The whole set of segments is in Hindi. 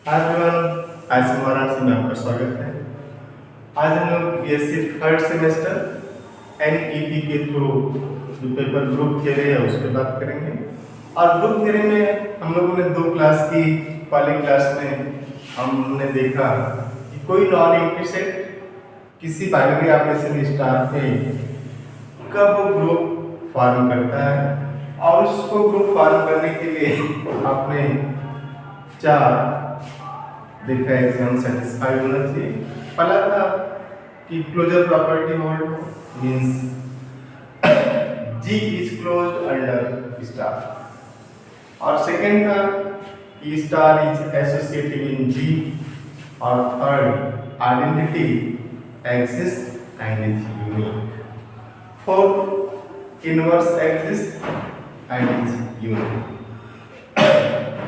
हाय एवरीवन, आज से वाराणसी में आपका स्वागत है। आज हम लोग बीएससी थर्ड सेमेस्टर एनईपी के थ्रू जो पेपर ग्रुप थ्योरी है उस पर बात करेंगे। और ग्रुप थ्योरी में हम लोगों ने दो क्लास की, पहली क्लास में हमने देखा कि कोई नॉन एम्प्टी सेट किसी बाइनरी ऑपरेशन स्टार पे कब ग्रुप फॉर्म करता है, और उसको ग्रुप फॉर्म करने के लिए आपने चार देखा एग्जाम सेटिस्फाई होना चाहिए। पहला था कि closure property hold means G is closed under star, और सेकंड था कि star is associative in G, और third identity exist and is unique, fourth inverse exist and is unique.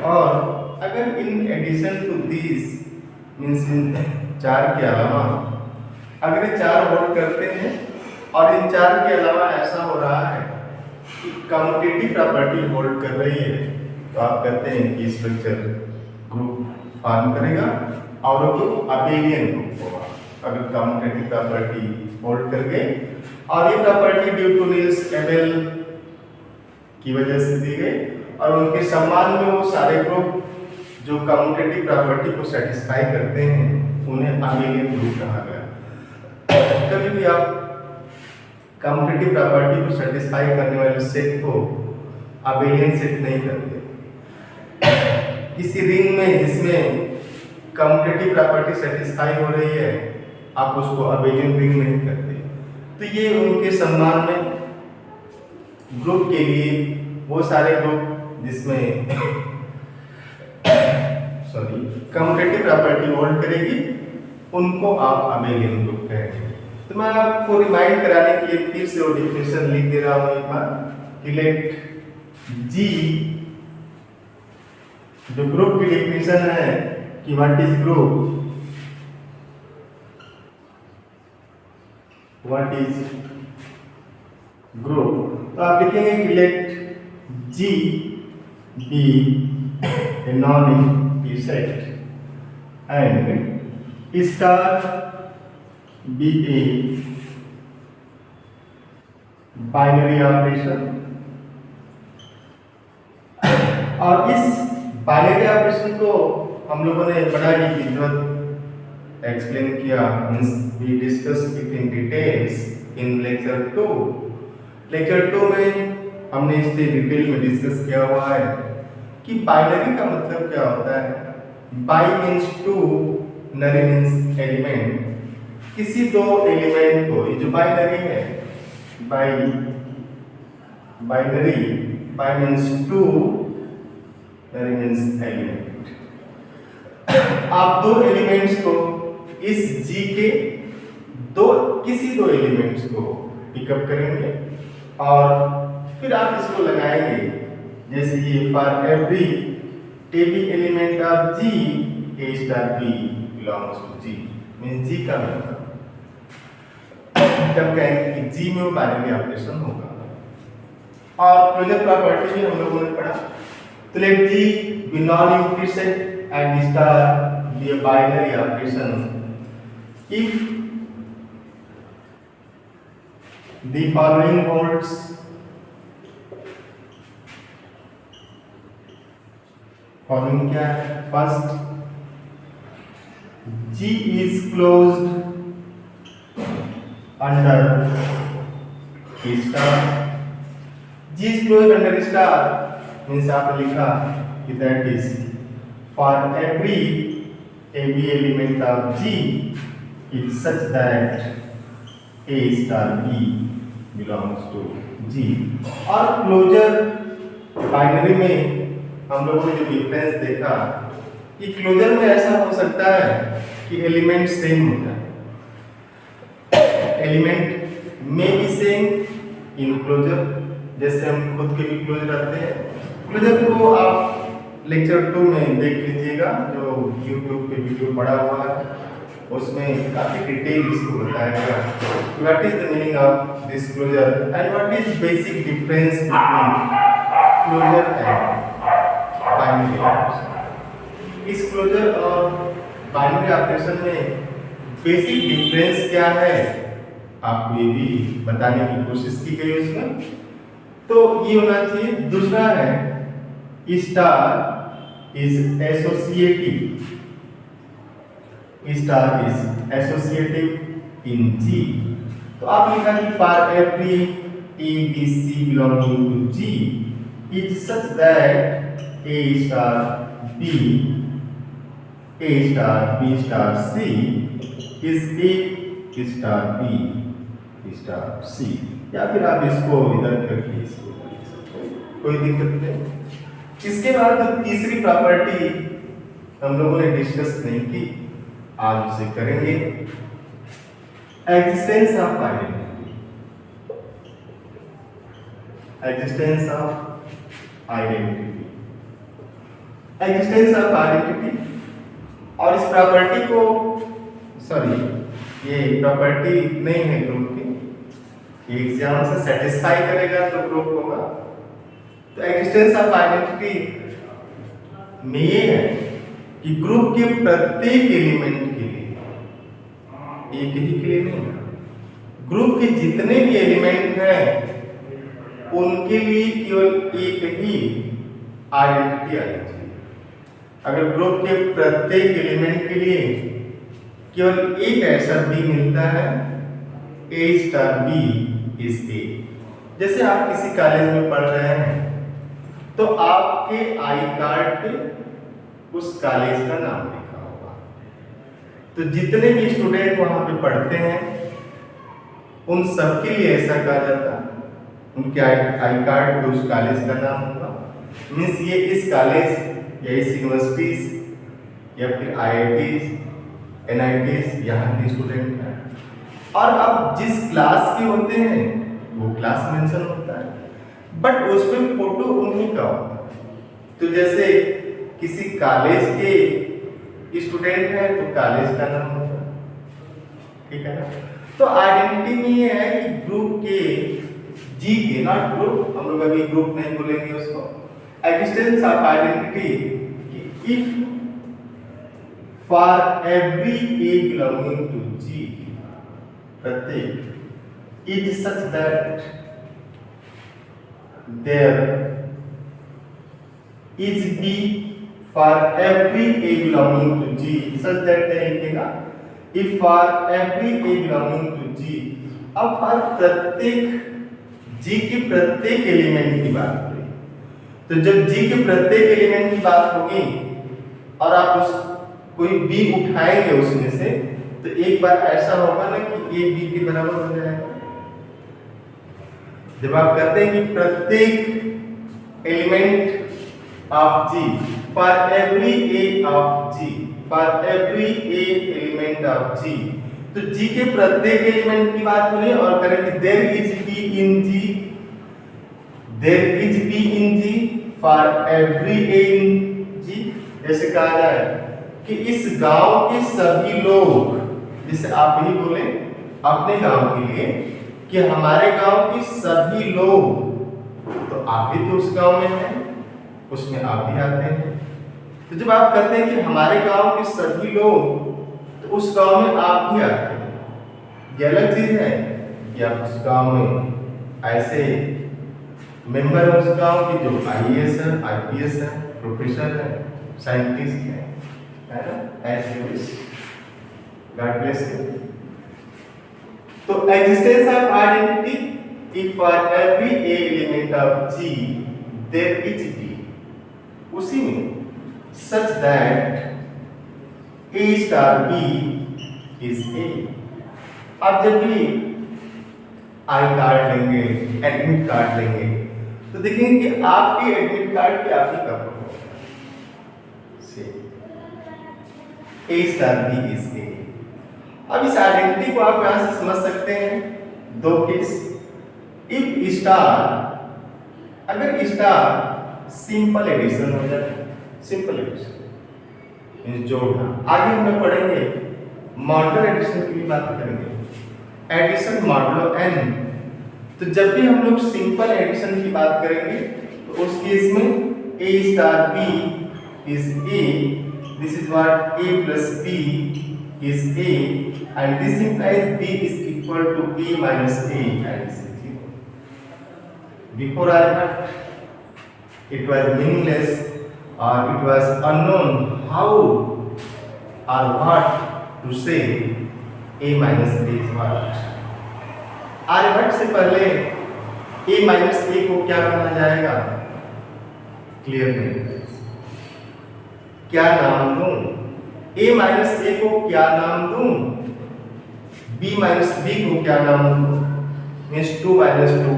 और अगर in addition to this means इन चार के अलावा अगर ये चार होल्ड करते हैं और इन चार के अलावा ऐसा हो रहा है कि कम्यूटेटिव प्रॉपर्टी होल्ड कर रही है, तो आप कहते हैं कि स्ट्रक्चर ग्रुप फॉर्म करेगा और वो अबेलियन ग्रुप होगा। अगर कम्यूटेटिव प्रॉपर्टी होल्ड कर गए और ये property due to Niels Abel की वजह से दी गई, और उनके सम्मान में वो सारे ग्रुप जो कम्यूटेटिव प्रॉपर्टी को सेटिस्फाई करते हैं उन्हें अबेलियन ग्रुप कहा गया। कभी भी आप कम्यूटेटिव प्रॉपर्टी को सेटिस्फाई करने वाले सेट को अबेलियन सेट नहीं करते। किसी रिंग में जिसमें कम्यूटेटिव प्रॉपर्टी सेटिस्फाई हो रही है, आप उसको अबेलियन रिंग नहीं करते। तो ये उनके सम्मान में ग्रुप के लिए वो सारे ग्रुप जिसमें कम्यूटेटिव प्रॉपर्टी होल्ड करेगी उनको आप अबेलियन ग्रुप कहेंगे। तो मैं आपको रिमाइंड कराने के लिए फिर से वो डेफिनेशन लिख दे रहा हूं एक बार कि लेट G, जो ग्रुप की डेफिनेशन है कि what is group, what is group, तो आप लिखेंगे कि let G be a non-empty set and star be a binary operation। और इस बाइनरी ऑपरेशन को हम लोगों ने बड़ा ही विधिवत एक्सप्लेन किया, means we discuss it in details in lecture 2। Lecture 2 में हमने इससे डिटेल में डिस्कस किया हुआ है कि बाइनरी का मतलब क्या होता है। बाई मीन्स टू, नरी मीन्स एलिमेंट। किसी दो एलिमेंट को, ये जो बाइनरी है, बाइनरी, बाई मीन्स टू, नरी मीन्स एलिमेंट। आप दो एलिमेंट्स को इस G के किसी दो एलिमेंट्स को पिकअप करेंगे और फिर आप इसको लगाएंगे, जैसे ये फॉर एवरी टेबी element of G A star B belongs to G, means G का मतलब जब कहेंगे कि G में वो बाइनरी ऑपरेशन होगा। और क्लोजर प्रॉपर्टी में हम लोगों ने पढ़ा, तो let G be non empty set and star be a binary operation if the following holds। Following क्या है? First, G is closed under star। G is closed under star means आपने लिखा कि that is for every element of G is such that A star B belongs to G। और क्लोजर बाइनरी में हम लोगों ने जो डिफरेंस देखा कि क्लोजर में ऐसा हो सकता है कि एलिमेंट सेम होता है, एलिमेंट में भी सेम इन क्लोजर, जैसे हम खुद के भी क्लोजर रहते हैं। क्लोजर को आप लेक्चर 2 में देख लीजिएगा, जो YouTube पे वीडियो पड़ा हुआ है, उसमें काफी डिटेल इसको बताया गया what is the meaning of this closer and what is basic difference between closer and binary operation. इस क्लोजर और बाइनरी ऑपरेशन में बेसिक डिफरेंस क्या है, आपको ये भी बताने की कोशिश की गई उसमें। तो ये होना चाहिए। दूसरा है star is associative, star is associative in G. तो आप लिखा कि for every A B C belonging to G is such that A star B, A star B star C is A star B star C. या फिर आप इसको इधर करके इसको लिख सकते हैं, कोई दिक्कत नहीं। इसके बाद तीसरी प्रॉपर्टी हम लोगों ने डिस्कस नहीं की, आज उसे करेंगे। Existence of identity, existence of identity, existence of identity. और इस प्रॉपर्टी को, सॉरी ये प्रॉपर्टी नहीं है ग्रुप की, एग्जाम से सेटिस्फाई करेगा तो ग्रुप होगा। तो एग्जिस्टेंस ऑफ आइडेंटिटी में ये है कि ग्रुप के प्रत्येक एलिमेंट के लिए, एक ही के लिए नहीं, ग्रुप के जितने भी एलिमेंट हैं उनके लिए केवल एक ही आइडेंटिटी आनी चाहिए। अगर ग्रुप के प्रत्येक एलिमेंट के लिए केवल एक ऐसा बी मिलता है, ए स्टार बी इज ए। जैसे आप किसी कॉलेज में पढ़ रहे हैं तो आपके आई कार्ड पे उस कॉलेज का नाम लिखा होगा। तो जितने भी स्टूडेंट वहां पे पढ़ते हैं उन सबके लिए ऐसा कहा जाता है, उनके आई कार्ड पे उस कॉलेज का नाम होगा। मीन्स ये इस कॉलेज या इस यूनिवर्सिटीज या फिर IITs NITs यहाँ के स्टूडेंट हैं। और अब जिस क्लास के होते हैं वो क्लास मेंशन होता है, बट उसमें फोटो उन्हीं का होता है। तो जैसे किसी कॉलेज के स्टूडेंट हैं तो कॉलेज का नाम होगा, ठीक है ना। तो आइडेंटिटी में ये है कि ग्रुप के, जी के, नॉट ग्रुप, हम लोग अभी ग्रुप नहीं बोलेंगे उसको। Existence of identity, if for every A belonging to G, प्रत्येक, is such that there is B for every A belonging to G, such that there लिखेगा if for every A belonging to G। अब हर प्रत्येक G के प्रत्येक एलिमेंट की बात करें, तो जब G के प्रत्येक एलिमेंट की बात होगी और आप उस कोई B उठाएंगे उसमें से, तो एक बार ऐसा होगा ना कि A B के बराबर हो जाएगा। जब आप कहते हैं कि प्रत्येक element of G, for every A of G, for every A element of G, तो जी के प्रत्येक एलिमेंट की बात करें और करें कि there is B in G, there is B in G for every A in G. जैसे कहा जाए कि इस गांव के सभी लोग, जैसे आप ही बोले अपने गांव के लिए कि हमारे गांव के सभी लोग, तो आप भी तो उस गांव में हैं, उसमें आप भी आते हैं। तो जब आप कहते हैं कि हमारे गांव के सभी लोग, तो उस गांव में आप भी आते हैं। ये अलग चीज है कि आप उस गांव में ऐसे मेंबर हैं उस गांव के जो IAS है, IPS है, प्रोफेसर है, साइंटिस्ट है ना, ऐसे गॉड ब्लेस यू। तो existence of identity, if for every A element of G there is b, उसी में such that A star b is a. आप जब भी आई कार्ड लेंगे, एडमिट कार्ड लेंगे, तो देखेंगे कि आपके एडमिट कार्ड पे आप ही का फोटो से ए स्टार बी इज ए। अब इस आइडेंटिटी को आप यहां से समझ सकते हैं दो केस। इफ स्टार, अगर स्टार सिंपल एडिशन हो जाए, सिंपल एडिशन जोड़ना, आगे हम लोग पढ़ेंगे मॉडुलर एडिशन की भी बात करेंगे, एडिशन मॉडुलो n। तो जब भी हम लोग सिंपल एडिशन की बात करेंगे तो उस केस में a star b is a this is what a plus b is a, and this implies b is equal to a minus a, and this is 0. Before Aryabhatta it was meaningless, or it was unknown how or what to say a minus a is what. Aryabhata से पहले a माइनस a को क्या माना जाएगा, क्लियर नहीं, क्या नाम दूं, a माइनस a को क्या नाम दूं, b माइनस b को क्या नाम दूं, means 2 minus 2,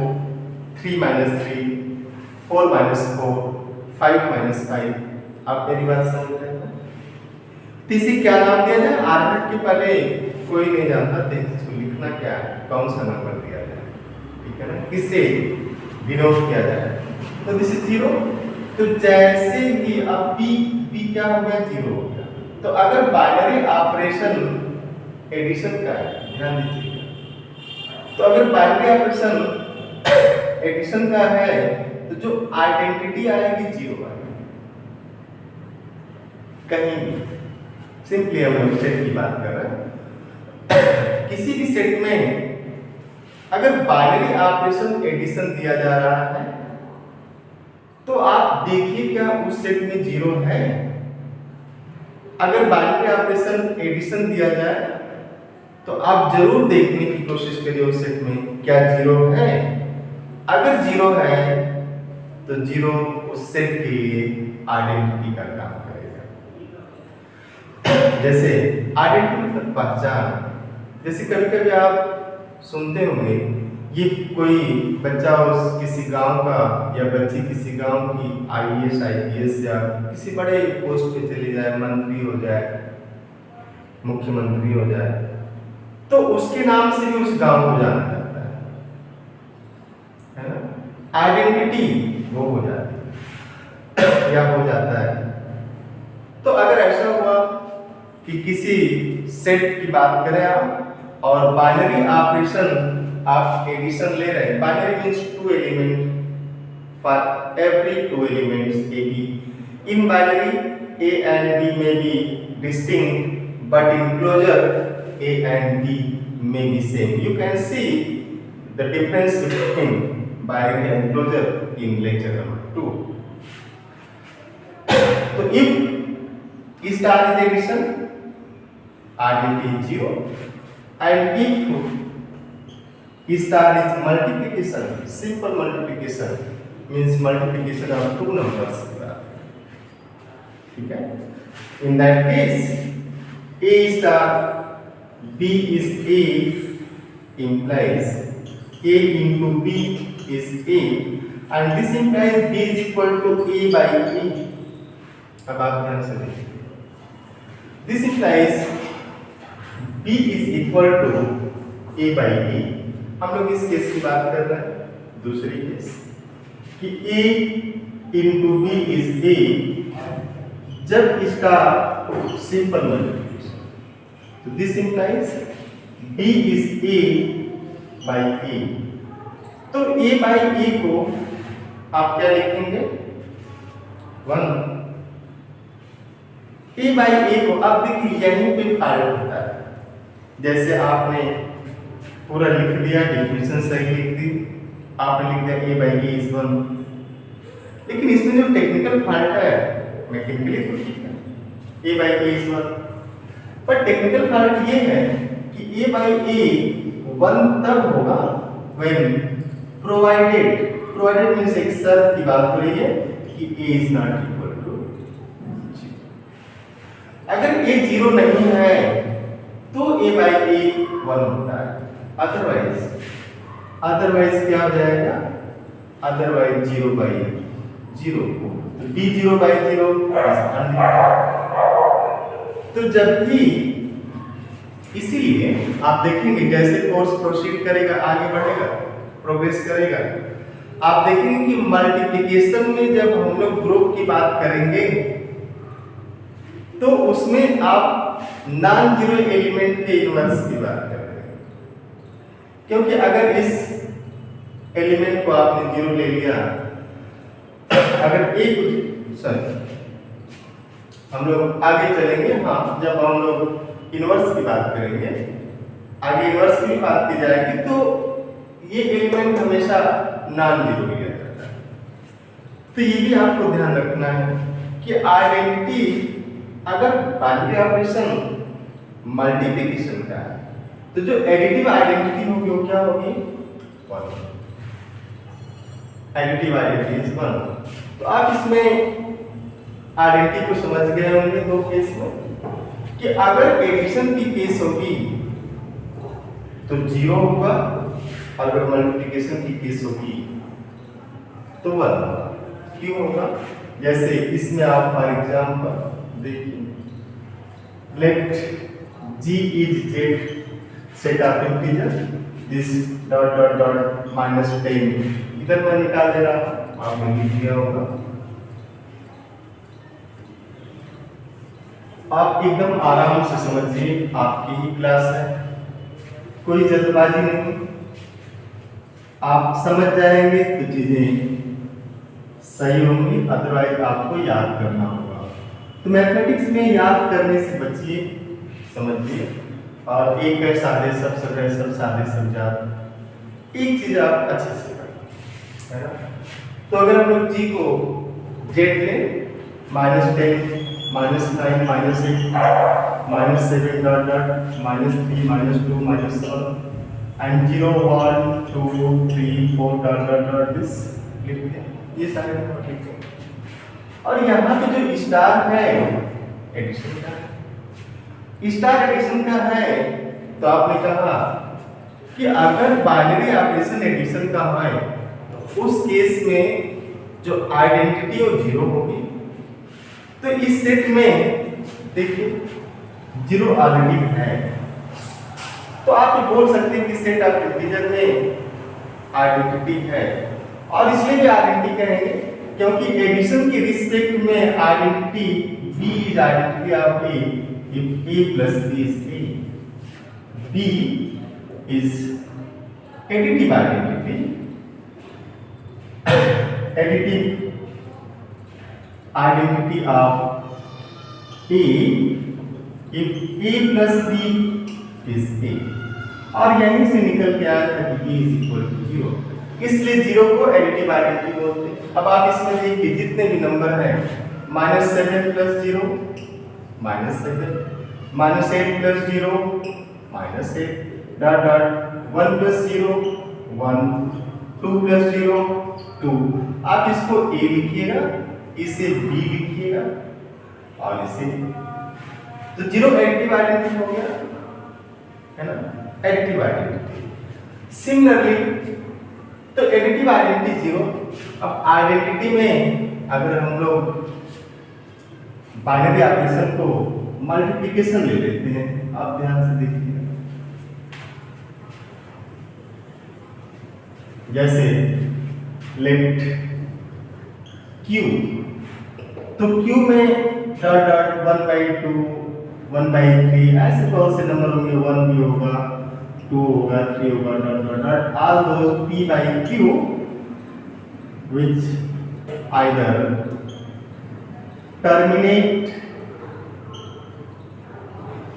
3 minus 3, 4 minus 4, 5 minus 5. आप मेरी बात समझ रहे हैं? तीसरी क्या नाम दिया जाए, आर्यभट्ट के पहले कोई नहीं जानता थे इसको लिखना क्या है, कौन सा नंबर दिया जाए, ठीक है ना, किससे डिनोट किया जाए. तो दिस इज 0. तो जैसे ही अब b क्या हो गया, 0 हो गया. तो अगर बाइनरी ऑपरेशन एडिशन का है, ध्यान दीजिएगा, तो अगर बाइनरी ऑपरेशन एडिशन का है तो जो आइडेंटिटी आएगी 0 आएगी कहीं भी. सिंपली हम लोग सेट की बात कर रहे हैं. किसी भी सेट में अगर बाइनरी ऑपरेशन एडिशन दिया जा रहा है तो आप देखिए क्या उस सेट में 0 है. अगर बाइनरी ऑपरेशन एडिशन दिया जाए तो आप जरूर देखने की कोशिश करिए उस सेट में क्या 0 है. अगर 0 है तो 0 उस सेट के लिए आइडेंटिटी का काम करेगा. जैसे आइडेंटिटी मतलब पहचान. जैसे कभी कभी आप सुनते होंगे ये कोई बच्चा उस किसी गांव का या बच्ची किसी गांव की IAS IPS या किसी बड़े पोस्ट पे चली जाए, मंत्री हो जाए, मुख्यमंत्री हो जाए, तो उसके नाम से भी उस गांव को जाना जाता है ना. आइडेंटिटी वो हो जाती है या हो जाता है. तो अगर ऐसा हुआ कि किसी सेट की बात करें आप और बाइनरी ऑपरेशन आप एडिशन ले रहे हैं, binary means 2 element for every 2 elements a b. In binary a and b may be distinct but in closure a and b may be same. You can see the difference between binary and closure in lecture number 2. तो if star is addition, identity is 0, and if star is multiplication, simple multiplication means multiplication of 2 numbers. ठीक है. In that case, a star b is a implies a into b is a, and this implies b is equal to a by a. अब आप ध्यान से देखिए. This implies b is equal to a by a. हम लोग इस केस की बात कर रहे हैं, दूसरी केस कि a into b is a जब इसका सिंपल मल्टीप्लिकेशन. तो this implies b is a by a. तो a by a को आप क्या लिखेंगे, 1. a by a को अब देखिए यहीं पे फाल्ट होता है. जैसे आपने पूरा लिख दिया, डेफिनेशन सही लिख दी, आपने लिख दिया a by a is 1, लेकिन इसमें जो टेक्निकल फाल्ट है मैकेनिकली तो ठीक है, a by a is 1, पर टेक्निकल फाल्ट ये है कि a by a 1 तब होगा when provided मींस एक शर्त की बात हो रही है कि a is not equal to 0. अगर a 0 नहीं है तो a by a 1 होता है. अदरवाइज क्या हो जाएगा, अदरवाइज 0 by 0. तो b 0 by 0 is undefined. तो जब भी, इसीलिए आप देखेंगे जैसे कोर्स प्रोसीड करेगा, आगे बढ़ेगा, प्रोग्रेस करेगा, आप देखेंगे कि मल्टीप्लिकेशन में जब हम लोग ग्रुप की बात करेंगे तो उसमें आप नॉन जीरो एलिमेंट के इनवर्स की बात कर रहे हैं. क्योंकि अगर इस एलिमेंट को आपने जीरो ले लिया, अगर हम लोग आगे चलेंगे, हाँ जब हम लोग इनवर्स की बात करेंगे, आगे इनवर्स की बात की जाएगी, तो ये एलिमेंट हमेशा नॉन जीरो लिया जाता है। तो ये भी आपको ध्यान रखना है कि आइडेंटिटी अगर बाइनरी ऑपरेशन मल्टीप्लिकेशन का है, तो जो एडिटिव आइडेंटिटी होगी वो क्या होगी? 1। Additive identity is 1। तो आप इसमें आइडेंटिटी को समझ गए होंगे दो केस में, कि अगर एडिशन की केस होगी तो 0 होगा, अगर मल्टीप्लिकेशन की केस होगी तो 1 होगा। क्यों होगा? जैसे इसमें आप फॉर एग्जांपल देखिए, late G is Z set of integer, this dot dot dot minus 10 इधर मैं निकाल दे रहा हूँ, आपने लिख दिया होगा। आप एकदम आराम से समझिए, आपकी ही क्लास है, कोई जल्दबाजी नहीं, आप समझ जाएंगे तो चीजें सही होंगी, अदरवाइज आपको याद करना होगा। तो मैथमेटिक्स में याद करने से बचिए, समझिए, और एक है सादे सब सादे सब जात, एक चीज आप अच्छे से करें, है ना। तो अगर हम लोग जी को जेड लें, -10 -9 -8 -7 dot dot -3 -2 -7 and 0 1 2 3 4 dot dot dot this लिखते हैं, ये सारे नंबर लिखते हैं। और यहाँ पे जो स्टार है एडिशन का, स्टार एडिशन का है, तो आपने कहा कि अगर बाइनरी ऑपरेशन एडिशन का है तो उस केस में जो आइडेंटिटी वो 0 होगी। तो इस सेट में देखिए 0 ऑलरेडी है, तो आप ये बोल सकते हैं कि सेट ऑफ इंटीजर में आइडेंटिटी है, और इसलिए भी आइडेंटिटी कहेंगे क्योंकि एडिशन के रिस्पेक्ट में identity B is identity of A if A plus B is A, B is additive identity, additive identity of A if A plus B is A, और यहीं से निकल के आया था कि A is equal to 0, इसलिए 0 को एडिटिव आइडेंटिटी बोलते हैं। अब आप इसमें देखिए जितने भी नंबर हैं, -7 plus 0 -7, -8 plus 0 -8 dot dot 1 plus 0 1, 2 plus 0 2। आप इसको A लिखिएगा, इसे B लिखिएगा, और इसे, तो 0 एडिटिव आइडेंटिटी हो गया, है ना, एडिटिव आइडेंटिटी। सिमिलरली तो एडिटिव आइडेंटिटी 0। अब आइडेंटिटी में अगर हम लोग बाइनरी ऑपरेशन को मल्टीप्लिकेशन ले लेते हैं, आप ध्यान से देखिए, जैसे लेट Q, तो Q में डॉट डॉट 1/2 1/3 ऐसे बहुत से नंबर होंगे, 1 भी होगा, 2 होगा, 3 होगा, dot dot dot all those P/Q which either terminate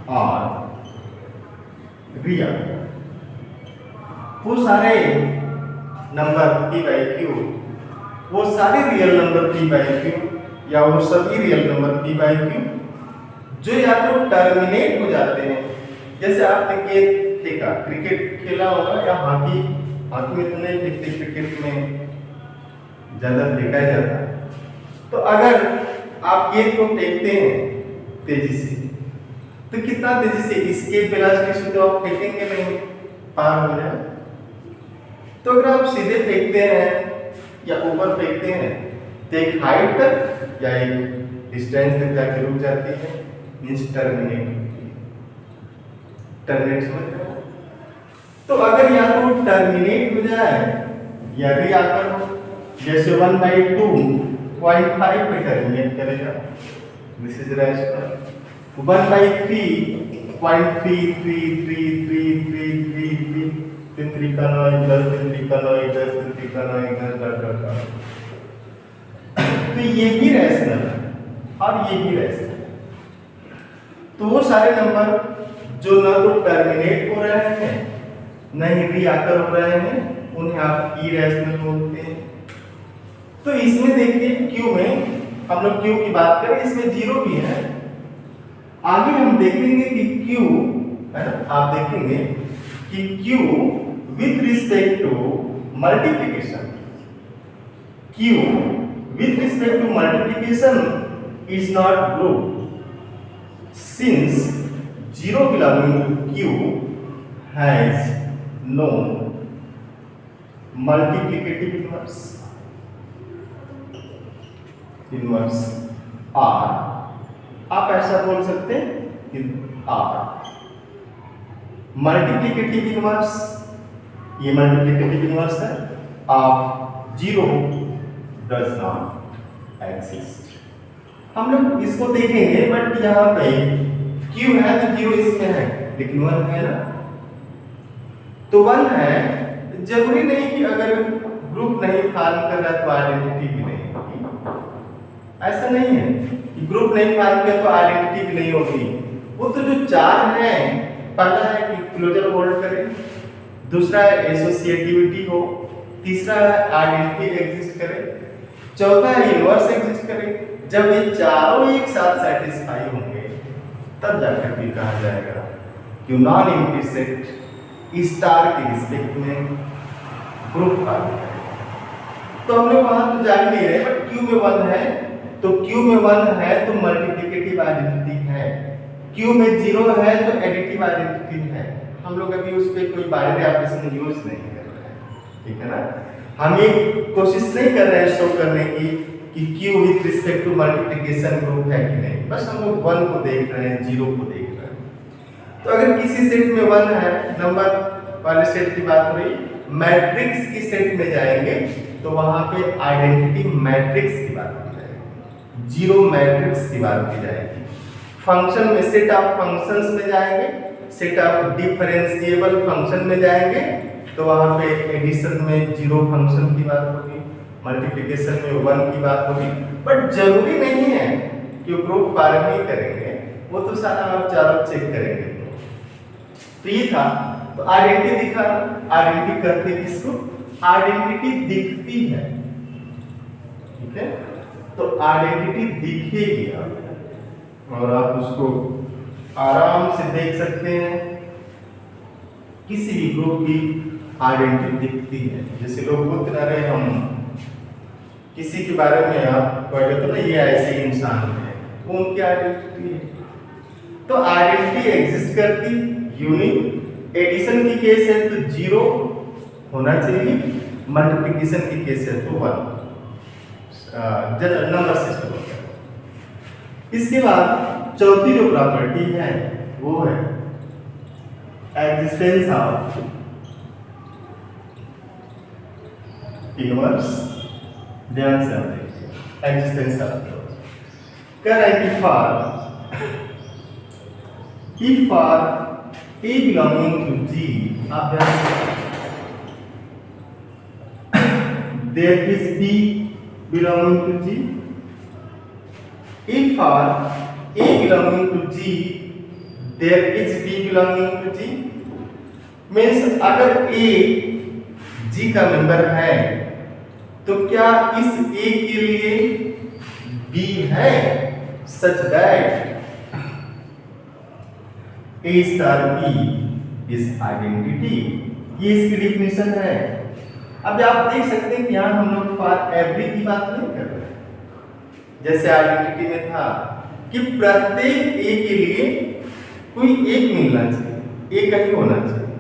और रियल, वो सारे नंबर P/Q, वो सारे रियल नंबर P/Q या वो सभी रियल नंबर P/Q जो या तो टर्मिनेट हो जाते हैं, जैसे आपने देखा क्रिकेट खेला होगा या हॉकी में तो नहीं देखते, क्रिकेट में ज्यादा देखा जाता है। तो अगर आप गेंद को फेंकते हैं तेजी से, तो कितना तेजी से, इसके वेलोसिटी से तो आप फेंकेंगे नहीं, पार हो जाए। तो अगर आप सीधे फेंकते हैं या ऊपर फेंकते हैं तो एक हाइट तक या एक डिस्टेंस तक जाके रुक जाती है, मींस टर्मिनेट, टर्मिनेट समझ रहे हो। तो अगर या तो टर्मिनेट हो जाए या रिआकर हो, जैसे 1/2.5 पे टर्मिनेट करेगा, दिस इज रेस्ट, 1/3.3333333 3 का 9 10 3 का 9 10 3 का 9 10 10। तो ये भी रैशनल है और ये भी रैशनल है। तो वो सारे नंबर जो न तो टर्मिनेट हो रहे हैं न ही रिआकर हो रहे हैं उन्हें आप इरेशनल बोलते हैं। तो इसमें देखिए क्यू में हम लोग क्यू की बात करें, इसमें जीरो भी है। आगे हम देखेंगे कि क्यू है ना, आप देखेंगे कि Q with respect to multiplication, Q with respect to multiplication is not group since 0 belonging to Q has no multiplicative inverse R। आप ऐसा बोल सकते हैं कि R मल्टीप्लिकेटिव इनवर्स, ये मल्टीप्लिकेटिव इनवर्स है ऑफ 0 डज नॉट एग्जिस्ट। हम लोग इसको देखेंगे, बट यहाँ पे Q है तो 0 इसमें है, लेकिन 1 है ना, तो 1 है। जरूरी नहीं कि अगर ग्रुप नहीं फॉर्म कर रहा है तो आइडेंटिटी भी नहीं होगी, ऐसा नहीं है कि ग्रुप नहीं फॉर्म किया तो आइडेंटिटी भी नहीं होगी। वो तो जो 4 है, पहला है कि क्लोजर होल्ड करे, दूसरा है एसोसिएटिविटी हो, तीसरा है आइडेंटिटी एग्जिस्ट करे, चौथा है इनवर्स एग्जिस्ट करे। जब ये चारों एक साथ सेटिस्फाई होंगे तब जाकर भी कहा जाएगा कि नॉन एम्प्टी सेट स्टार के रिस्पेक्ट में ग्रुप फॉर्म करेगा। तो हम लोग वहां तो जान नहीं रहे, बट क्यू में 1 है तो क्यू में 1 है तो मल्टीप्लिकेटिव आइडेंटिटी है, क्यू में 0 है तो एडिटिव आइडेंटिटी है। हम लोग अभी उस पर कोई बाइनरी ऑपरेशन यूज नहीं कर रहे हैं, ठीक है ना। हम ये कोशिश नहीं कर रहे हैं शो करने की कि Q with respect to multiplication group है कि नहीं, बस हम लोग 1 को देख रहे हैं, 0 को देख रहे हैं। तो अगर किसी सेट में 1 है, नंबर वाले सेट की बात हो रही, मैट्रिक्स की सेट में जाएंगे तो वहां पे आइडेंटिटी मैट्रिक्स की बात की जाएगी, 0 मैट्रिक्स की बात की जाएगी। फंक्शन में सेट ऑफ फंक्शंस में जाएंगे, सेट ऑफ डिफरेंशिएबल फंक्शन में जाएंगे तो वहां पे एडिशन में 0 फंक्शन की बात होगी, मल्टीप्लिकेशन में 1 की बात होगी। बट जरूरी नहीं है कि ग्रुप फॉर्म ही करेंगे, वो तो सारा आप चारों चेक करेंगे। तो ये था, तो आइडेंटिटी दिखा, आइडेंटिटी करते किसको, आइडेंटिटी दिखती है, ठीक है। तो आइडेंटिटी दिखेगी और आप उसको आराम से देख सकते हैं। किसी भी ग्रुप की आइडेंटिटी दिखती है, जैसे लोग बोलते ना रहे हम किसी के बारे में आप कहते तो ना ये ऐसे इंसान है, वो उनकी आइडेंटिटी है। तो आइडेंटिटी एग्जिस्ट करती, यूनिक। एडिशन की केस है तो 0 होना चाहिए, मल्टीप्लिकेशन की केस है तो 1, नंबर सिस्टम होता है। इसके बाद चौथी जो प्रॉपर्टी है वो है एग्जिस्टेंस ऑफ इनवर्स। ध्यान से आप देखिए, एग्जिस्टेंस ऑफ कह रहा है कि for a belonging to G, आप ध्यान से, there is b belonging to G. If for a belonging to G there is b belonging to G, means अगर ए जी का मेंबर है तो क्या इस ए के लिए बी है, such that A star b is identity. ये इसकी डिफिनेशन है। अब आप देख सकते हैं कि यहाँ हम लोग फॉर एवरी की बात नहीं कर रहे हैं, जैसे आइडेंटिटी में था कि प्रत्येक ए के लिए कोई एक मिलना चाहिए, एक ही होना चाहिए।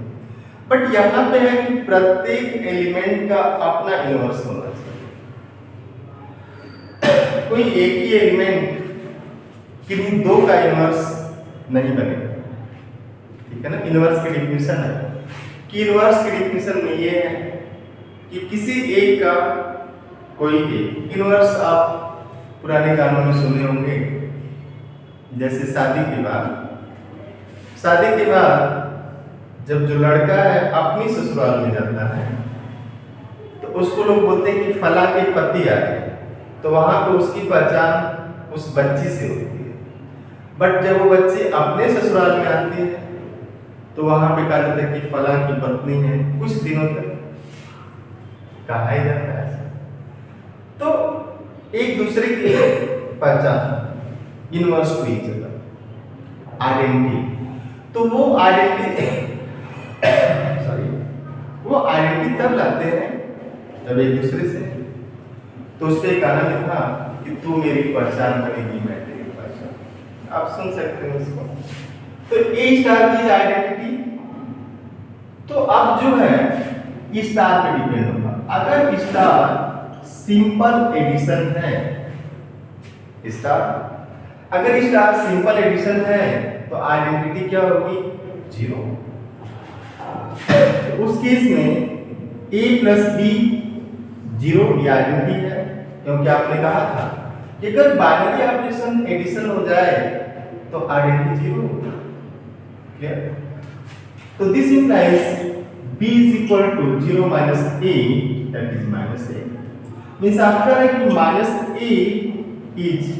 बट यहाँ पे है कि प्रत्येक एलिमेंट का अपना इनवर्स होना चाहिए। कोई एक ही एलिमेंट किन्हीं 2 का इनवर्स नहीं बनेगा, ठीक है ना। इनवर्स की डिफिनेशन है कि इनवर्स की डिफिनेशन में ये है कि किसी एक का कोई एक इनवर्स। आप पुराने गानों में सुने होंगे, जैसे शादी के बाद जब जो लड़का है अपनी ससुराल में जाता है तो उसको लोग बोलते हैं कि फला के पति आए, तो वहां पे उसकी पहचान उस बच्ची से होती है। बट जब वो बच्चे अपने ससुराल में आते हैं तो वहां पे कहा जाता है कि फलां की पत्नी है, कुछ दिनों तक कहा ही जाता है। तो एक दूसरे की पहचान, inverse two each other, identity. तो वो आइडेंटिटी सॉरी, वो आइडेंटिटी तब लाते हैं जब एक दूसरे से, तो उसपे गाना लिखा कि तू मेरी पहचान बनेगी, मैं तेरी पहचान। आप सुन सकते हैं उसको। तो ए स्टार की आइडेंटिटी, तो अब जो है स्टार पे डिपेंड होगा। अगर स्टार सिंपल एडिशन है, स्टार अगर स्टार सिंपल एडिशन है तो आइडेंटिटी क्या होगी? 0। तो उस केस में a प्लस बी 0 ये आइडेंटिटी है, क्योंकि आपने कहा था कि अगर बाइनरी ऑपरेशन एडिशन हो जाए तो आइडेंटिटी 0 होगा। क्लियर? तो this implies b is equal to 0 minus a, that is minus a, means after a minus a is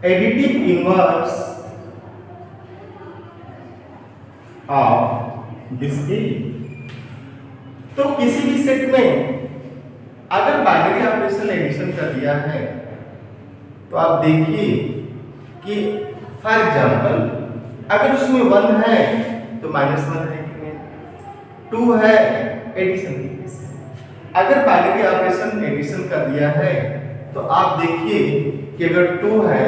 additive inverse of this a। तो किसी भी सेट में अगर बाइनरी ऑपरेशन एडिशन कर दिया है तो आप देखिए कि फॉर एग्जांपल अगर उसमें 1 है तो -1 है, 2 है एडिशन की केस। अगर बाइनरी ऑपरेशन एडिशन कर दिया है तो आप देखिए कि अगर 2 है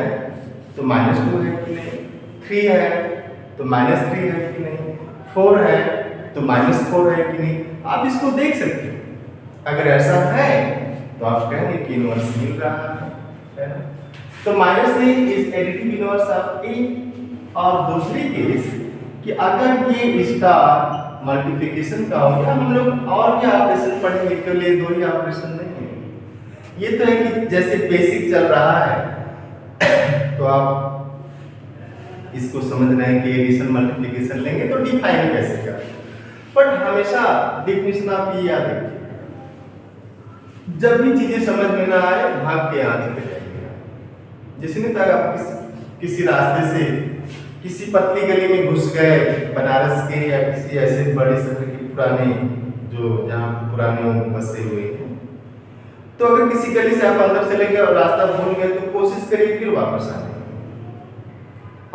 तो -2 है कि नहीं, 3 है तो -3 है कि नहीं, 4 है तो -4 है कि नहीं, आप इसको देख सकते हैं। अगर ऐसा है तो आप कहेंगे कि इनवर्स मिल रहा है ना? तो -a is additive inverse of a। और दूसरी केस कि अगर ये स्टार मल्टीप्लिकेशन का हो गया, हम लोग और क्या ऑपरेशन पढ़ेंगे, केवल ये 2 ही ऑपरेशन नहीं है। ये तो है कि जैसे बेसिक चल रहा है तो आप इसको समझना है कि एडिशन मल्टीप्लिकेशन लेंगे तो डिफाइन कैसे करें, बट हमेशा डिफिनेशन आप ये याद रखिए, जब भी चीजें समझ में ना आए भाग के यहाँ चले जाइए। जिसने तक आप किसी रास्ते से किसी पतली गली में घुस गए बनारस के या किसी ऐसे बड़े शहर के पुराने, जो जहाँ पुराने बसे हुए हैं, तो अगर किसी गली से आप अंदर चले गए और रास्ता भूल गए तो कोशिश करिए फिर वापस आने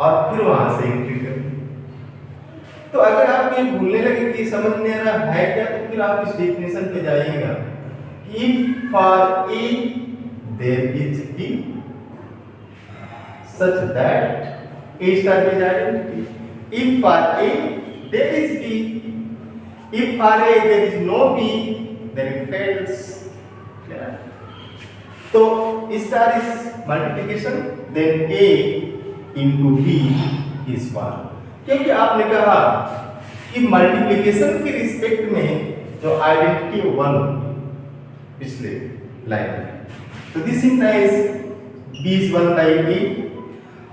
और फिर वहां से एंट्री करिए। तो अगर आप ये भूलने लगे कि समझ नहीं आ रहा है क्या, तो फिर आप इस डेफिनेशन पे जाइएगा कि for a there is b such that A star is identity. If for A there is B, if for A there is no B, then it fails. Yeah. So star is multiplication, then A into B is 1. क्योंकि आपने कहा कि मल्टीप्लिकेशन के रिस्पेक्ट में जो आइडेंटिटी 1 पिछले लाइन में, तो this implies B is 1 by A।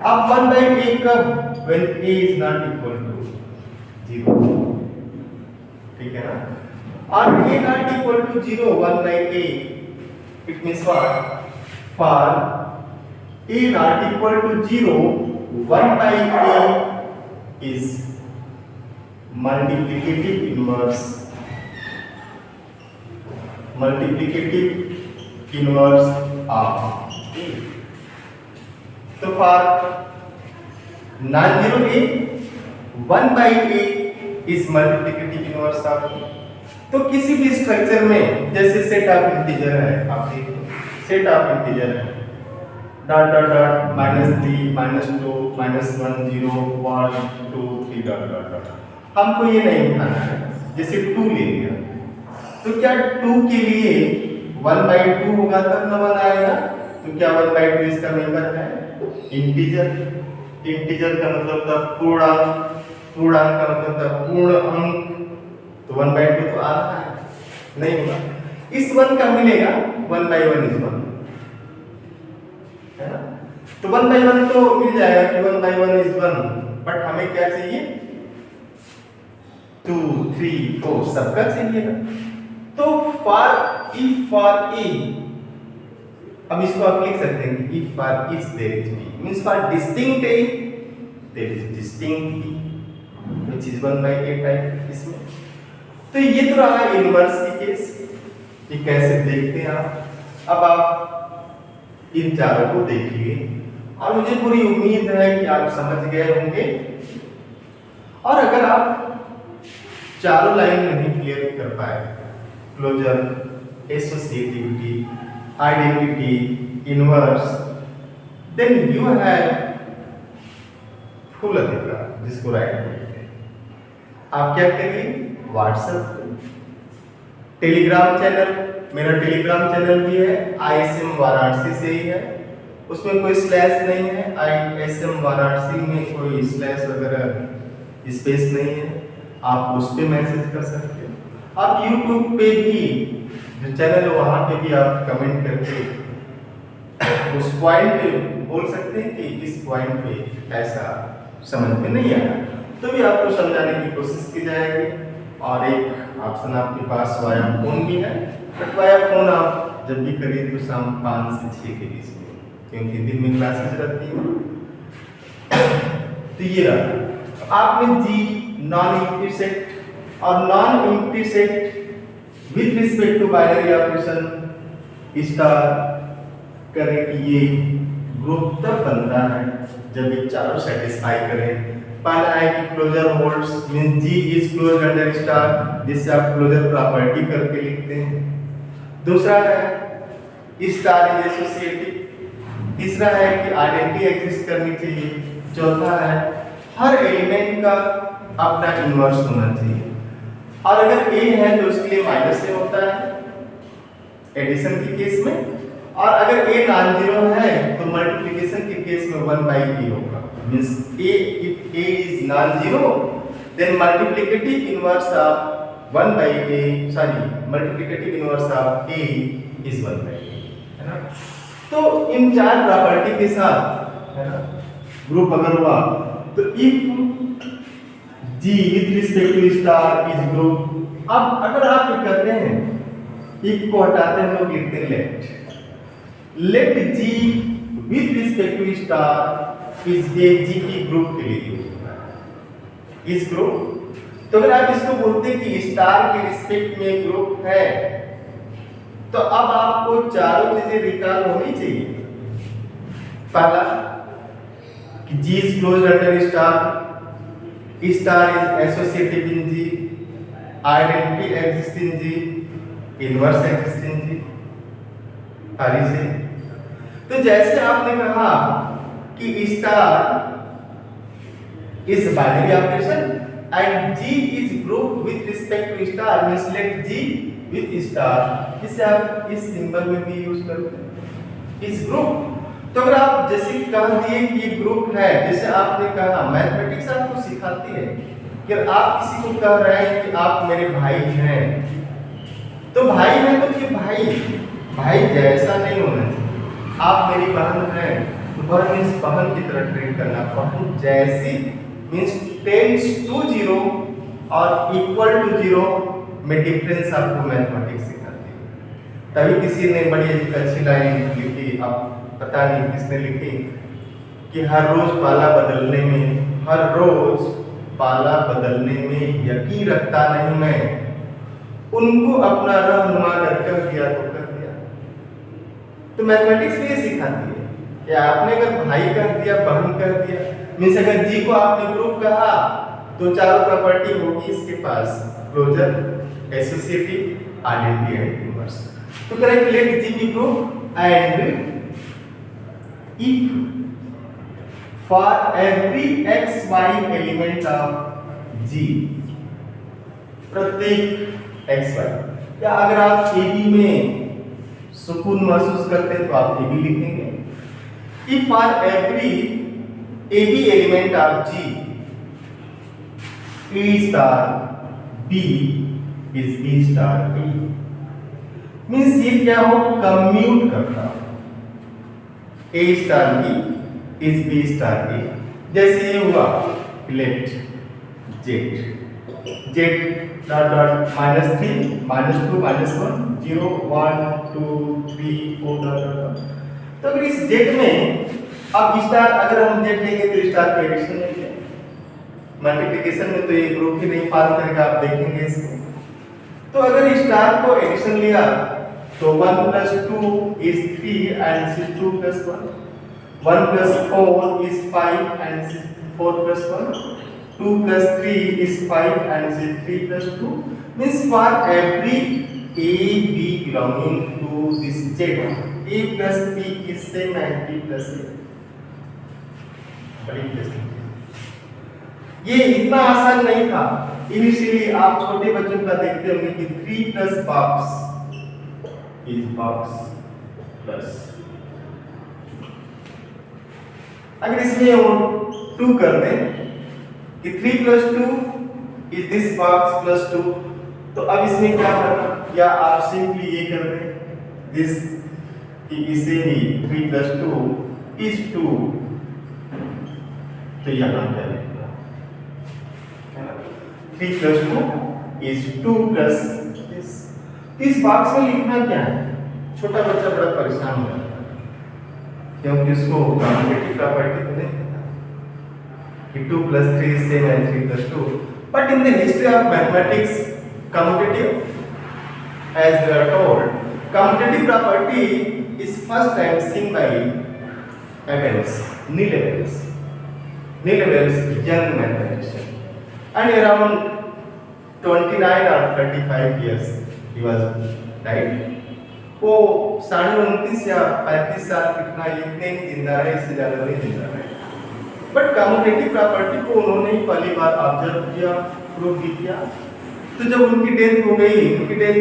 अब 1 by a कब? when a is not equal to 0, ठीक है ना? और a not equal to 0, 1 by a, it means what? for a not equal to 0, 1 by a is multiplicative inverse of a। तो for non zero A 1 by a is multiplicative inverse of a। तो किसी भी स्ट्रक्चर में जैसे सेट ऑफ इंटीजर है, आप देखिए सेट ऑफ इंटीजर है dot dot dot -3 -2 -1 0 1 2 3 dot dot dot, हमको ये नहीं उठाना है। जैसे 2 ले लिया तो क्या 2 के लिए 1 by 2 होगा तब न 1 आएगा, तो क्या 1 by 2 इसका मेंबर है? इंटीजर। इंटीजर का मतलब था पूर्णांक, पूर्णांक का मतलब था पूर्ण अंक, तो 1 by 2 तो आ रहा है, नहीं होगा। इस 1 का मिलेगा 1 by 1 इज 1, है ना? तो 1 by 1 तो मिल जाएगा कि 1 by 1 इज 1, बट हमें क्या चाहिए? 2 3 4 सबका चाहिए ना। तो फॉर ए, अब इसको आप लिख सकते हैं कि if for is there is b means for distinct a there is distinct e which is 1/a type इसमें। तो ये तो रहा इनवर्स की केस, ये कैसे देखते हैं आप। अब आप इन चारों को देखिए और मुझे पूरी उम्मीद है कि आप समझ गए होंगे। और अगर आप चारों लाइन नहीं क्लियर कर पाए, closure, associativity, identity, inverse, then you have full अधिकार, जिसको राइट बोलते हैं। आप क्या करिए, व्हाट्सएप, टेलीग्राम चैनल, मेरा टेलीग्राम चैनल भी है, ISM वाराणसी से ही है, उसमें कोई स्लैश नहीं है, ISM वाराणसी में कोई स्लैश वगैरह स्पेस नहीं है, आप उस पे मैसेज कर सकते हो। आप YouTube पे भी जो चैनल है वहाँ पे भी आप कमेंट करके उस पॉइंट पे बोल सकते हैं कि इस पॉइंट पे ऐसा समझ में नहीं आया, तो भी आपको समझाने की कोशिश की जाएगी। और एक ऑप्शन आपके पास वाया फोन भी है, बट वाया फोन आप जब भी करिए तो शाम 5 से 6 के बीच में, क्योंकि दिन में क्लासेस रहती हैं। तो ये रहा आपने जी नॉन एम्प्टी सेट और non empty set with respect to binary operation star करें कि ये ग्रुप तब बनता है जब ये चारों सेटिस्फाई करें। पहला है कि closure holds means G is closed under star, जिससे आप क्लोजर प्रॉपर्टी करके लिखते हैं। दूसरा है स्टार इज एसोसिएटिव। तीसरा है कि आइडेंटिटी एग्जिस्ट करनी चाहिए। चौथा है हर एलिमेंट का अपना इनवर्स होना चाहिए, और अगर ए है तो उसके लिए माइनस से होता है एडिशन के केस में, और अगर ए नॉन जीरो है तो मल्टीप्लिकेशन के केस में 1/a होगा। Means a if a is non-zero then multiplicative inverse of 1/a, sorry, multiplicative inverse of a is 1/a, है ना। तो इन चार प्रॉपर्टी के साथ, है ना, ग्रुप अगर हुआ तो if g with respect to star is group। अब अगर आप ये करते हैं, if को हटाते हैं हम लोग लिखते हैं let g with respect to star इस ये जी की ग्रुप के लिए यूज होता है, इस ग्रुप। तो अगर आप इसको बोलते हैं कि स्टार के रिस्पेक्ट में ग्रुप है, तो अब आपको चारों चीजें रिकॉल होनी चाहिए। पहला कि G is closed under star, star is associative in G, identity exist in G, inverse exist in G. हरी से तो जैसे आपने कहा कि star is binary operation and G is group with respect to star, means let G with star, जिसे आप इस सिंबल में भी यूज करते हैं, इस ग्रुप। तो अगर आप जैसे कह दिए कि ये ग्रुप है, जैसे आपने कहा मैथमेटिक्स आपको सिखाती है कि आप किसी को कह रहे हैं कि आप मेरे भाई हैं, तो भाई है तो ये भाई जैसा नहीं होना चाहिए। आप मेरी बहन हैं तो बहन मीन्स बहन की तरह ट्रीट करना, बहन जैसी मीन्स टेंड्स टू 0 और इक्वल टू 0 में डिफरेंस आपको मैथमेटिक्स सिखाती है। तभी किसी ने बड़ी अच्छी लाइन लिखी, अब पता नहीं किसने लिखी, कि हर रोज पाला बदलने में यकीन रखता नहीं मैं, उनको अपना रहनुमा कर दिया तो कर दिया। तो मैथमेटिक्स भी ये सिखाती है कि आपने अगर भाई कर दिया, बहन कर दिया, मीन्स अगर जी को आपने ग्रुप कहा तो चारों प्रॉपर्टी होगी इसके पास, closure, associative, identity and inverse. तो correct let G be group and if for every x y element of G, प्रत्येक x y, या अगर आप ए बी में सुकून महसूस करते हैं तो आप ए बी लिखेंगे। if for every a b element of G a star b is b star a, means ये क्या हो, कम्यूट करता हो, A star B is B star A। जैसे ये हुआ let Z dot dot -3 -2 -1 0 1 2 3 4 dot. तो अगर इस Z में अब स्टार, अगर हम Z लेंगे तो स्टार का एडिशन लेंगे, मल्टीप्लिकेशन में तो ये ग्रुप ही नहीं पार करेगा, आप देखेंगे इसमें। तो अगर स्टार को एडिशन लिया तो 1 + 2 is 3 and 2 + 1, 1 + 4 is 5 and 4 + 1, 2 + 3 is 5 and 3 + 2, means for every a b belonging to this z, a plus b is same as b plus a। ये इतना आसान नहीं था। इनिशियली आप छोटे बच्चों का देखते होंगे कि 3 + box is box plus, अगर इसमें हम 2 कर दें कि 3 + 2 is this box plus 2, तो अब इसमें क्या करना, या आप सिंपली ये कर दें दिस कि इसे ही 3 + 2 is 2, तो यहाँ क्या लिखना, 3 + 2 is 2 plus this। इस बॉक्स में लिखना क्या है, छोटा बच्चा बड़ा परेशान हो जाता है क्योंकि उसको कम्यूटेटिव प्रॉपर्टी तो नहीं पता कि 2 + 3 is same as 3 + 2, but in the history of mathematics commutative, as we are told, commutative property is first time seen by Abels, Neil Abels, young mathematician, and around 29 or 35 years he was died। वो 29.5 या 35 साल कितना इतने ही जिंदा रहे, इससे ज्यादा नहीं जिंदा रहे, बट कम्यूटेटिव प्रॉपर्टी को उन्होंने पहली बार ऑब्जर्व किया, प्रूव भी किया। तो जब उनकी डेथ हो गई, उनकी डेथ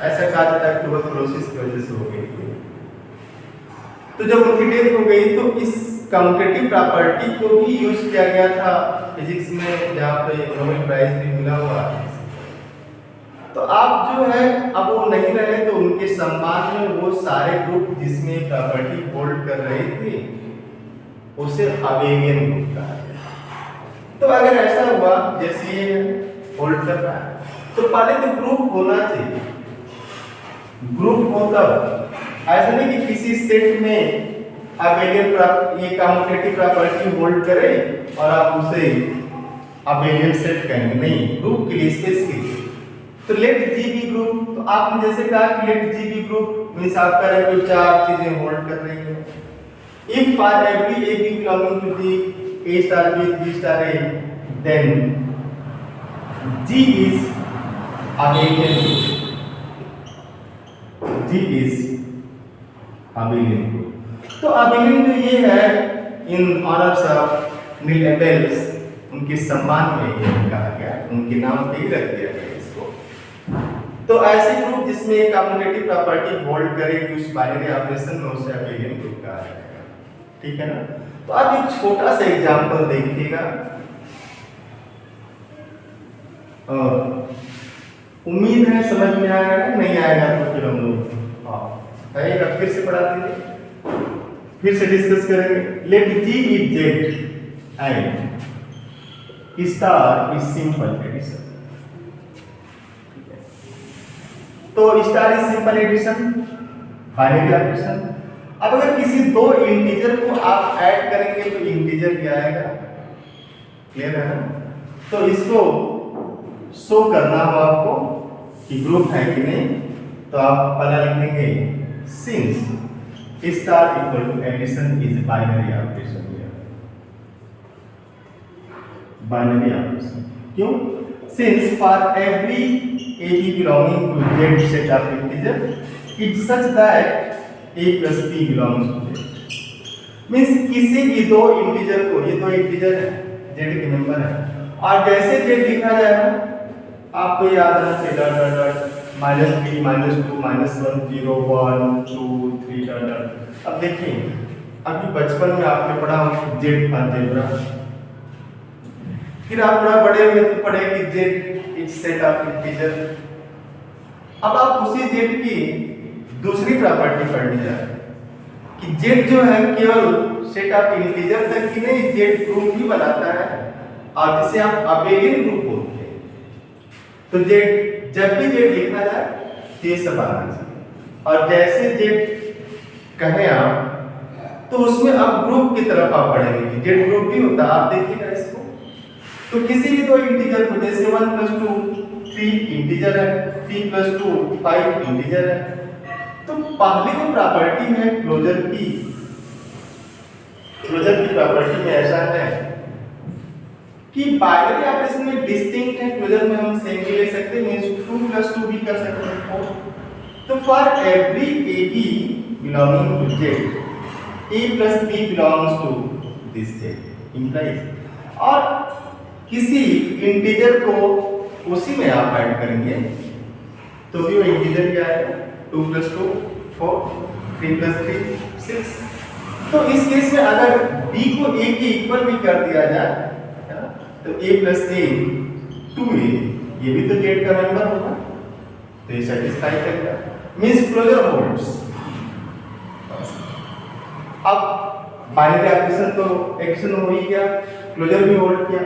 ऐसा कहा जाता है ट्यूबरकुलोसिस की वजह से हो गई थी, तो जब उनकी डेथ हो गई तो इस कम्यूटेटिव प्रॉपर्टी को भी यूज किया गया था फिजिक्स में, जहाँ पे नोबेल प्राइज भी मिला हुआ है। तो आप जो है अब वो नहीं रहे, तो उनके सम्मान में वो सारे ग्रुप जिसमें प्रॉपर्टी होल्ड कर रहे थे उसे अबेलियन ग्रुप कहा गया। तो अगर ऐसा हुआ जैसे ये होल्ड कर रहा है, तो पहले तो ग्रुप होना चाहिए, ग्रुप हो तब, ऐसा नहीं कि किसी सेट में अबेलियन ये कम्यूटेटिव प्रॉपर्टी होल्ड करे और आप उसे अबेलियन सेट कहेंगे, नहीं, ग्रुप के लिए स्पेसिफिक। तो लेट जी बी ग्रुप, तो आपने जैसे कहा कि let G be group means आप कह रहे हो 4 चीजें होल्ड कर रही हैं। If for every A B belonging to the a star b b star a, then G is abelian group, G is abelian group. तो अबेलियन जो ये है इन ऑनर्स ऑफ नील एबेल्स, उनके सम्मान में ये कहा गया, उनके नाम पे ही रख दिया गया इसको। तो ऐसे ग्रुप जिसमें कम्यूटेटिव प्रॉपर्टी होल्ड करेगी उस बाइनरी ऑपरेशन में, उसे अबेलियन ग्रुप कहा जाएगा, ठीक है ना। तो अब एक छोटा सा एग्जांपल देखिएगा, और उम्मीद है समझ में आएगा, नहीं आएगा तो फिर हम लोग आएगा फिर से पढ़ा देंगे, फिर से डिस्कस करेंगे। Let G is Z and star is simple addition. तो star is simple addition, binary operation. अब अगर किसी दो इंटीजर को आप ऐड करेंगे तो इंटीजर क्या आएगा, क्लियर है ना। तो इसको शो करना हो आपको कि ग्रुप है कि नहीं, तो आप पहला लिखेंगे since star equal to addition is binary operation, binary operation. क्यों? Since for every A B belonging to Z set of integer it's such that a plus b belongs to z, means किसी भी दो इंटीजर को, ये दो इंटीजर है z के नंबर है, और जैसे z लिखा जाएगा आपको याद आना चाहिए dot dot dot -3 -2 -1 0 1 2 3 dot dot. अब देखिए, अभी बचपन में आपने पढ़ा z फॉर जेब्रा, फिर आप थोड़ा बड़े हुए तो पढ़े कि z is set of integer. अब आप उसी z की दूसरी प्रॉपर्टी पढ़ने जा रहे हैं कि z जो है केवल सेट ऑफ इंटीजर तक ही नहीं, z ग्रुप भी बनाता है, और जिसे आप अबेलियन ग्रुप बोलते हैं। तो z जब भी z लिखा जाए तो ये सब आना चाहिए, और जैसे z कहें आप तो उसमें अब ग्रुप की तरफ आप पढ़ेंगे कि z ग्रुप भी होता है, आप देखिएगा इसको। तो किसी भी दो इंटीजर को, जैसे 1 + 2 3 इंटीजर है, 3 + 2 5 इंटीजर है, तो पहली जो प्रॉपर्टी है क्लोजर की प्रॉपर्टी में ऐसा है कि बाइनरी ऑपरेशन में डिस्टिंक्ट है, क्लोजर में हम सेम भी ले सकते हैं, मींस 2 + 2 भी कर सकते हैं 4। तो for every A B belonging to Z, a + b belongs to this Z implies, और किसी इंटीजर को उसी में आप ऐड करेंगे तो भी वो इंटीजर क्या आएगा, 2 + 2 4, 3 + 3 6। तो इस केस में अगर b को a के इक्वल भी कर दिया जाए, है ना, तो a + a 2a, ये भी तो z का मेंबर होगा, तो ये सेटिस्फाई करेगा, मींस क्लोजर होल्ड्स। अब बाइनरी ऑपरेशन तो एक्शन हो ही गया, क्लोजर भी होल्ड किया।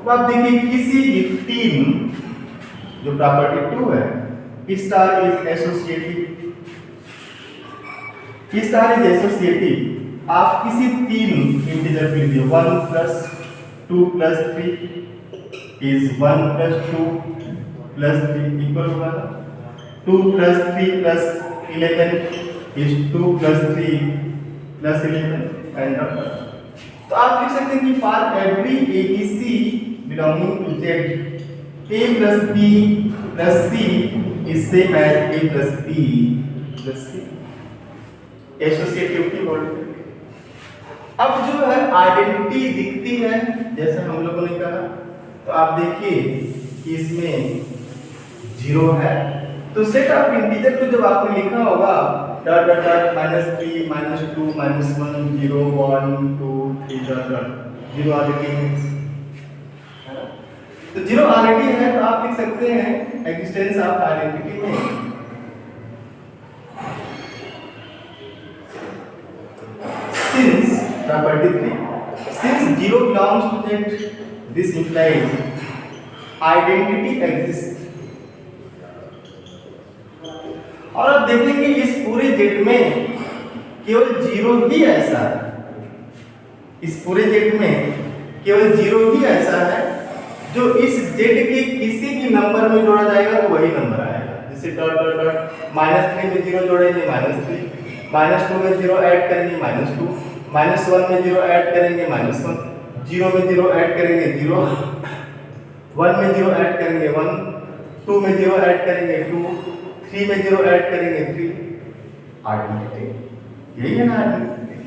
अब आप देखिए किसी भी तीन, जो प्रॉपर्टी 2 है, star is associative, star is associative, आप किसी तीन इंटीजर के लिए 1 + 2 + 3 इज 1 + 2 + 3 इक्वल होगा, 2 + 3 + 11 इज 2 + 3 + 11 एंड तो आप लिख सकते हैं कि for every A B C belonging to Z, a + b + c is same as a + b + c, associativity बोलते हैं। अब जो है आइडेंटिटी दिखती है, जैसे हम लोगों ने कहा, तो आप देखिए कि इसमें 0 है, तो सेट ऑफ इंटीजर को जब आपने लिखा होगा dot dot dot -3 -2 -1 0 1 2 3 dot dot 0 already है, तो 0 ऑलरेडी है, तो आप लिख सकते हैं एक्जिस्टेंस ऑफ आइडेंटिटी में since property 3, since 0 belongs to Z, this implies identity exists। और अब देखेंगे इस पूरे जेड में केवल 0 ही ऐसा है, इस पूरे जेड में केवल 0 ही ऐसा है जो इस जेड के किसी भी नंबर में जोड़ा जाएगा तो वही नंबर आएगा। जैसे डॉट डॉट डॉट -3 में 0 जोड़ेंगे -3, -2 में 0 ऐड करेंगे -2, -1 में 0 ऐड करेंगे -1, 0 में 0 ऐड करेंगे 0, 1 में 0 ऐड करेंगे 1, 2 में 0 ऐड करेंगे 2, 3 में 0 ऐड करेंगे 3। आइडेंटिटी यही है ना, आइडेंटिटी।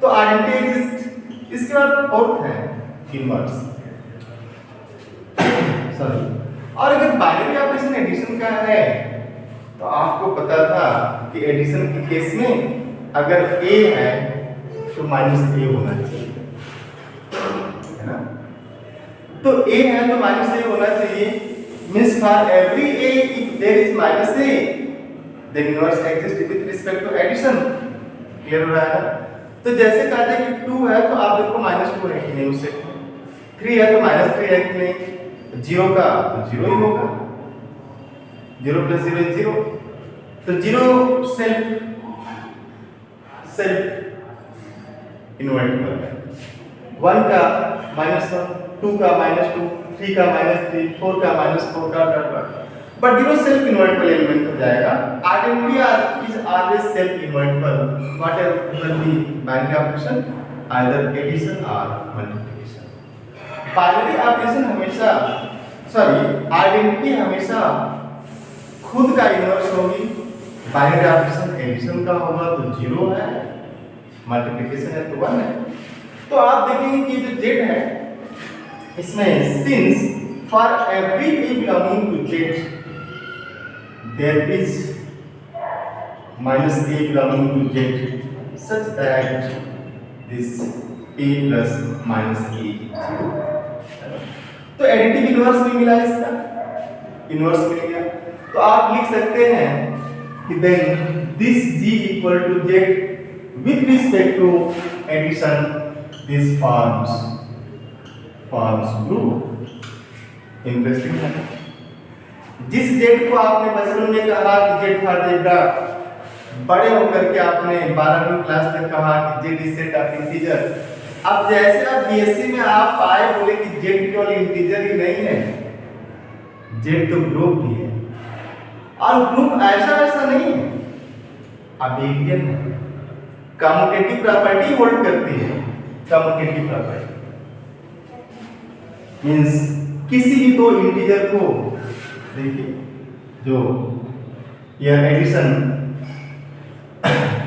तो आइडेंटिटी एग्जिस्ट। इसके बाद फोर्थ है इनवर्स, सॉरी। और अगर बाइनरी ऑपरेशन एडिशन का है तो आपको पता था कि एडिशन के केस में अगर a है तो -a होना चाहिए, है ना, तो a है तो -a होना चाहिए, means for every a if there is -a then inverse exist with respect to addition. Clear हो रहा है? तो जैसे कहते हैं कि 2 है तो आप देखो -2 है कि नहीं, उससे 3 है तो -3 है कि नहीं, 0 का तो 0 ही होगा, 0 + 0 is 0, तो 0 सेल्फ इनवर्टिबल है, 1 का -1, 2 का -2, 3 का -3, 4 का -4 का बट 0 सेल्फ इनवर्टिबल एलिमेंट हो जाएगा। Identity is always self invertible whatever the binary operation, either addition और मल्टीप्लिकेशन। बाइनरी ऑपरेशन हमेशा, सॉरी, आइडेंटिटी हमेशा खुद का इनवर्स होगी। बाइनरी ऑपरेशन एडिशन का होगा तो 0 है, मल्टीप्लिकेशन है तो 1 है। तो आप देखेंगे कि जो z है इसमें since for every a belonging to z there is -a belonging to z such that this a + -a। तो एडिटिव इनवर्स भी मिला, इसका इनवर्स मिल गया। तो आप लिख सकते हैं कि then this g = z with respect to addition this forms group। Interesting है। जिस z को आपने बचपन में कहा कि z फॉर जेब्रा, बड़े होकर के आपने 12वीं क्लास तक कहा कि z is set of integer, अब जैसे आप बीएससी में आप आए बोले कि जेड केवल इंटीजर ही नहीं है, जेड तो ग्रुप भी है, और ग्रुप ऐसा वैसा नहीं है, अबेलियन है, कम्यूटेटिव प्रॉपर्टी होल्ड करती है। कम्यूटेटिव प्रॉपर्टी मींस किसी भी दो इंटीजर को, देखिए जो यह addition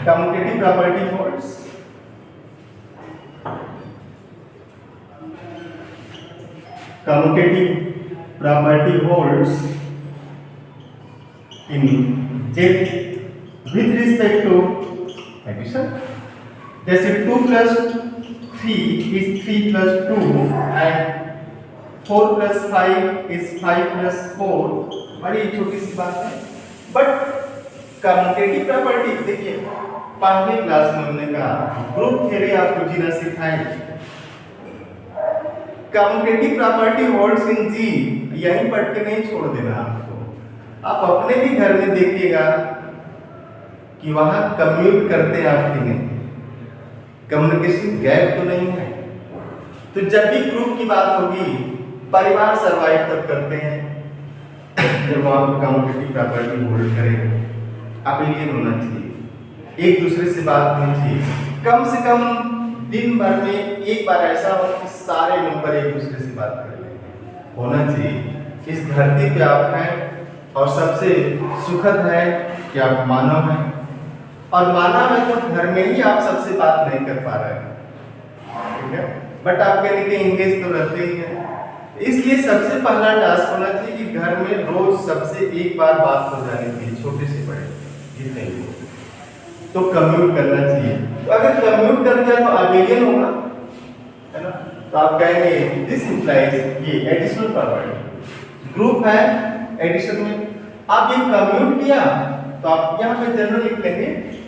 commutative property holds, commutative property holds in Z with respect to addition. जैसे 2 plus 3 is 3 plus 2 and 4 plus 5 is 5 plus 4, बड़ी छोटी सी बात है, बट कम्यूटेटिव प्रॉपर्टी देखिए पहले क्लास में हमने कहा ग्रुप थ्योरी आपको जीना सिखाएंगे। कम्यूटेटिव प्रॉपर्टी होल्ड्स इन जी, यहीं पढ़ के नहीं छोड़ देना आपको, आप अपने भी घर में देखिएगा कि वहां कम्यूट करते हैं आपके नहीं, कम्युनिकेशन गैप तो नहीं है। तो जब भी ग्रुप की बात होगी, परिवार सर्वाइव तब करते हैं जब वहां पर कम्यूटेटिव प्रॉपर्टी होल्ड करें। अबेलियन होना चाहिए, एक दूसरे से बात होनी चाहिए, कम से कम दिन भर में एक बार ऐसा हो कि सारे मेंबर एक दूसरे से बात कर लें, होना चाहिए। इस धरती पे आप हैं और सबसे सुखद है कि आप मानव हैं, और मानव है तो घर में ही आप सबसे बात नहीं कर पा रहे हैं, ठीक है, बट आप कहने के इंगेज तो रहते ही हैं। इसलिए सबसे पहला टास्क होना चाहिए कि घर में रोज सबसे एक बार बात हो जानी चाहिए, छोटे से बड़े जितने ही हो, तो कम्यूट करना चाहिए। तो अगर कम्यूट कर दिया तो अबेलियन होगा, है ना, तो आप कहेंगे दिस इंप्लाइज ये एडिशनल प्रॉपर्टी, ग्रुप है एडिशन में, आप ये कम्यूट किया तो आप यहाँ पे जनरल लिख लेंगे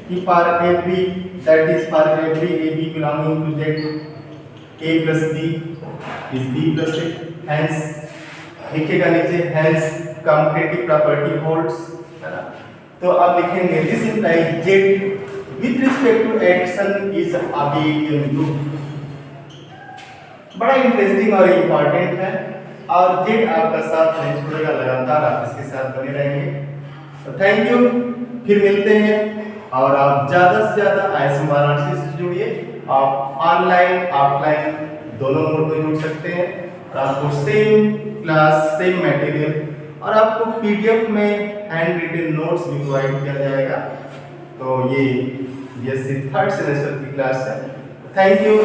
कि for every that is for every A B belonging to Z a plus b is b plus a, hence लिखेगा नीचे हेंस कम्यूटेटिव प्रॉपर्टी होल्ड्स, है ना। तो आप लिखेंगे this implies Z with respect to addition is abelian group. बड़ा इंटरेस्टिंग और इम्पोर्टेंट है, और जेड आपका साथ नहीं छोड़ेगा, लगातार आप इसके साथ बने रहेंगे। तो थैंक यू, फिर मिलते हैं, और आप ज़्यादा से ज़्यादा IISM वाराणसी से जुड़िए, आप ऑनलाइन ऑफलाइन दोनों मोड में जुड़ सकते हैं, और आपको सेम क्लास सेम मटेरियल और आपको PDF में हैंड रिटन नोट्स भी प्रोवाइड किया जाएगा। तो ये BSc थर्ड सेमेस्टर की क्लास है। Thank you.